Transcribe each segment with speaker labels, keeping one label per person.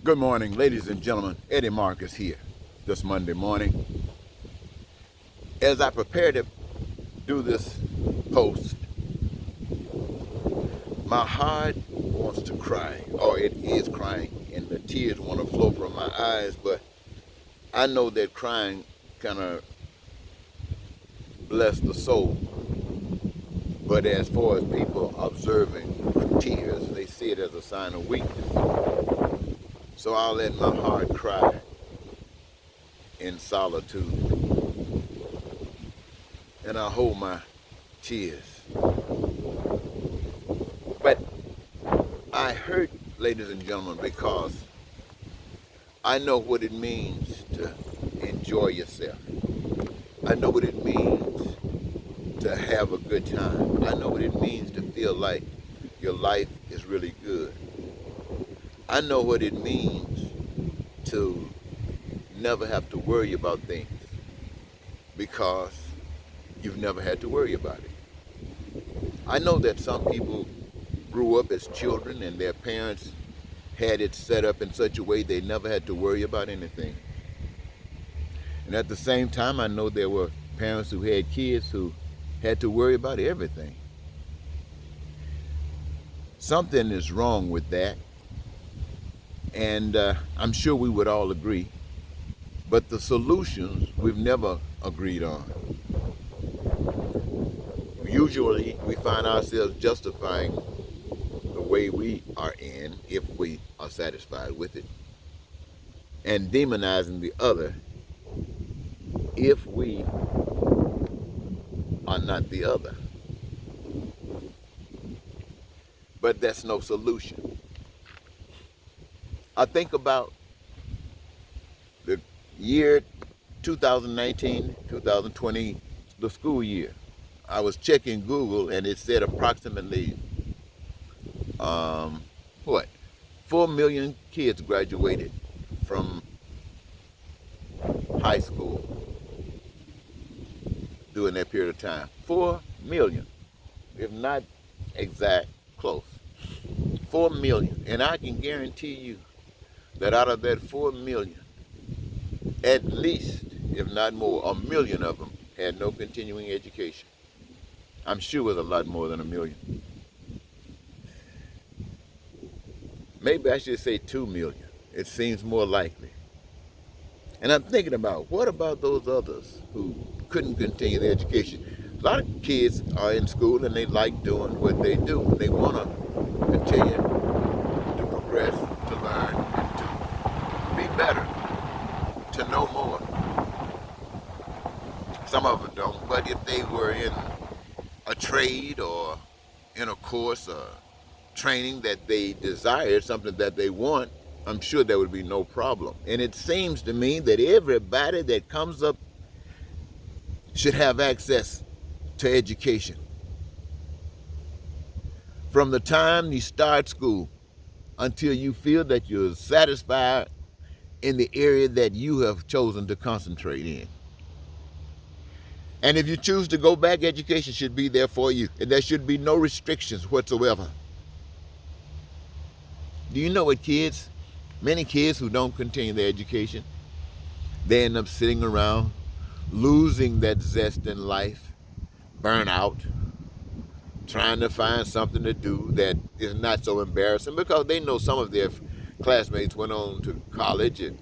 Speaker 1: Good morning, ladies and gentlemen. Eddie Marcus here this Monday morning. As I prepare to do this post, my heart wants to cry, or it is crying, and the tears want to flow from my eyes, but I know that crying kind of bless the soul. But as far as people observing tears, they see it as a sign of weakness. So I'll let my heart cry in solitude, and I hold my tears. But I hurt, ladies and gentlemen, because I know what it means to enjoy yourself. I know what it means to have a good time. I know what it means to feel like your life is really good. I know what it means to never have to worry about things because you've never had to worry about it. I know that some people grew up as children and their parents had it set up in such a way they never had to worry about anything. And at the same time, I know there were parents who had kids who had to worry about everything. Something is wrong with that, and I'm sure we would all agree. But the solutions we've never agreed on. Usually, we find ourselves justifying the way we are in if we are satisfied with it, and demonizing the other if we are not the other. But that's no solution. I think about the year 2019, 2020, the school year. I was checking Google and it said approximately, what, 4 million kids graduated from high school during that period of time. 4 million, if not exact, close. 4 million. And I can guarantee you that out of that 4 million, at least, if not more, 1 million of them had no continuing education. I'm sure it was a lot more than 1 million. Maybe I should say 2 million. It seems more likely. And I'm thinking about, what about those others who couldn't continue their education? A lot of kids are in school and they like doing what they do. They want to continue to progress, to learn, and to be better, to know more. Some of them don't, but if they were in a trade or in a course or training that they desired, something that they want, I'm sure there would be no problem. And it seems to me that everybody that comes up should have access to education. From the time you start school until you feel that you're satisfied in the area that you have chosen to concentrate in. And if you choose to go back, education should be there for you. And there should be no restrictions whatsoever. Do you know what many kids who don't continue their education, they end up sitting around, losing that zest in life, burnout, trying to find something to do that is not so embarrassing because they know some of their classmates went on to college and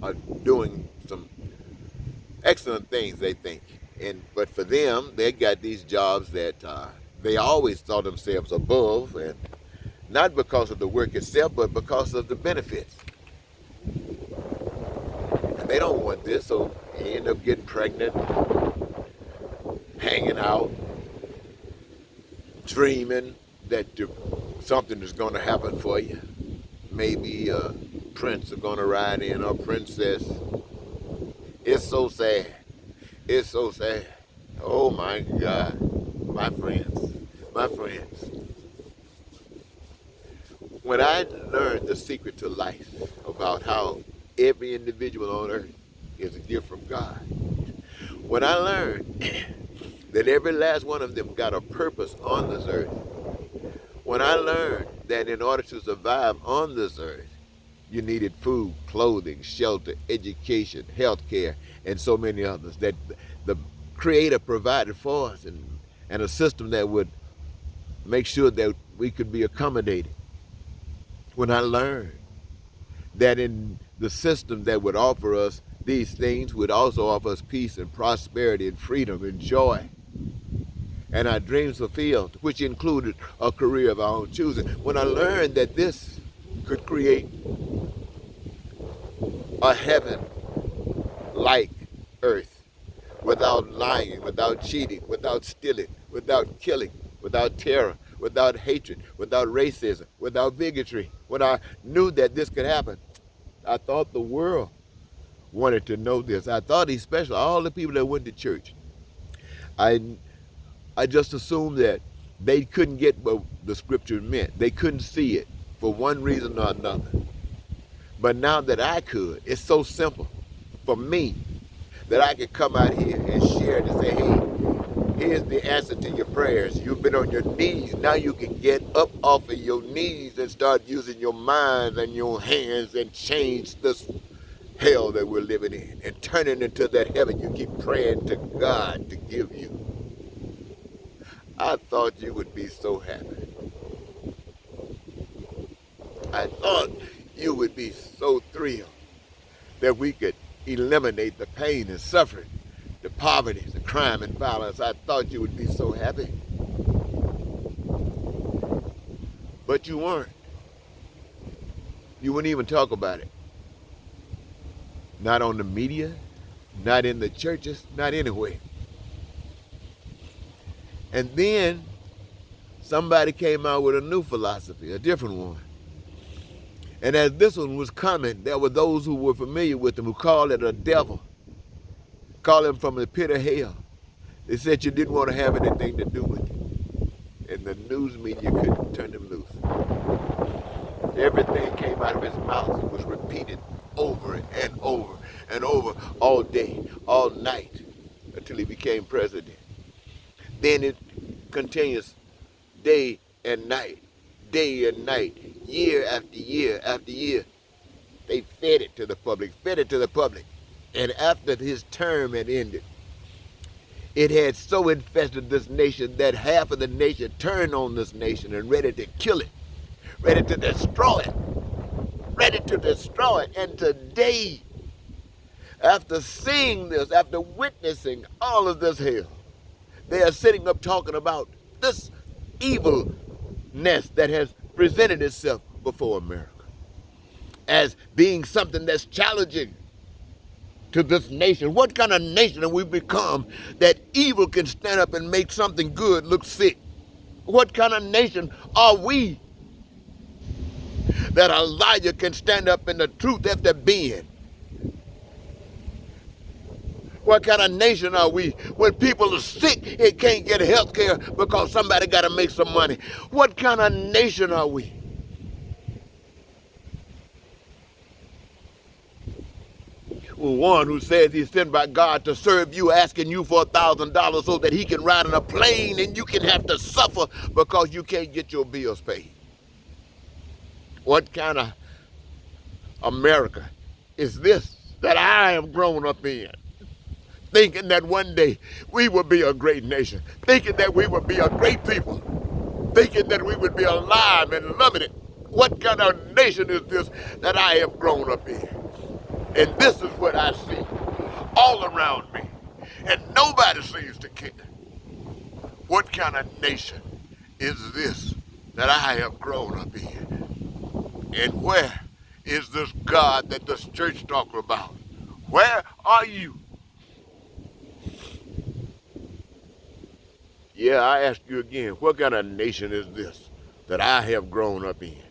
Speaker 1: are doing some excellent things, they think. But for them, they got these jobs that they always thought themselves above, and not because of the work itself, but because of the benefits. And they don't want this, so they end up getting pregnant, hanging out, dreaming that something is going to happen for you. Maybe a prince is going to ride in, or a princess. It's so sad. It's so sad. Oh my God. My friends. My friends. When I learned the secret to life about how every individual on earth is a gift from God, when I learned that every last one of them got a purpose on this earth, when I learned that in order to survive on this earth, You needed food, clothing, shelter, education, health care, and so many others that the Creator provided for us, and a system that would make sure that we could be accommodated. When I learned that in the system that would offer us these things would also offer us peace and prosperity and freedom and joy and our dreams fulfilled, which included a career of our own choosing. When I learned that this could create a heaven like earth without lying, without cheating, without stealing, without killing, without terror, without hatred, without racism, without bigotry. When I knew that this could happen, I thought the world wanted to know this. I thought especially all the people that went to church. I just assumed that they couldn't get what the scripture meant. They couldn't see it for one reason or another. But now that I could, it's so simple for me that I could come out here and share it and say, hey, here's the answer to your prayers. You've been on your knees. Now you can get up off of your knees and start using your mind and your hands and change this hell that we're living in and turn it into that heaven you keep praying to God to give you. I thought you would be so happy. I thought you would be so thrilled that we could eliminate the pain and suffering, the poverty, the crime and violence. I thought you would be so happy. But you weren't. You wouldn't even talk about it. Not on the media, not in the churches, not anywhere. And then somebody came out with a new philosophy, a different one. And as this one was coming, there were those who were familiar with him who called it a devil, called him from the pit of hell. They said you didn't want to have anything to do with it. And the news media couldn't turn him loose. Everything came out of his mouth and was repeated over and over and over all day, all night, until he became president. Then it continues day and night, year after year after year. They fed it to the public. And after his term had ended, it had so infested this nation that half of the nation turned on this nation and ready to kill it, ready to destroy it. And today, after seeing this, after witnessing all of this hell, they are sitting up talking about this evilness that has presented itself before America as being something that's challenging to this nation. What kind of nation have we become that evil can stand up and make something good look sick? What kind of nation are we that a liar can stand up in the truth after being? What kind of nation are we when people are sick and can't get health care because somebody got to make some money? What kind of nation are we? Well, one who says he's sent by God to serve you, asking you for $1,000 so that he can ride on a plane and you can have to suffer because you can't get your bills paid. What kind of America is this that I have grown up in? Thinking that one day we will be a great nation, thinking that we will be a great people, thinking that we would be alive and loving it. What kind of nation is this that I have grown up in? And this is what I see all around me, and nobody seems to care. What kind of nation is this that I have grown up in? And where is this God that this church talks about? Where are you? Yeah, I ask you again, what kind of nation is this that I have grown up in?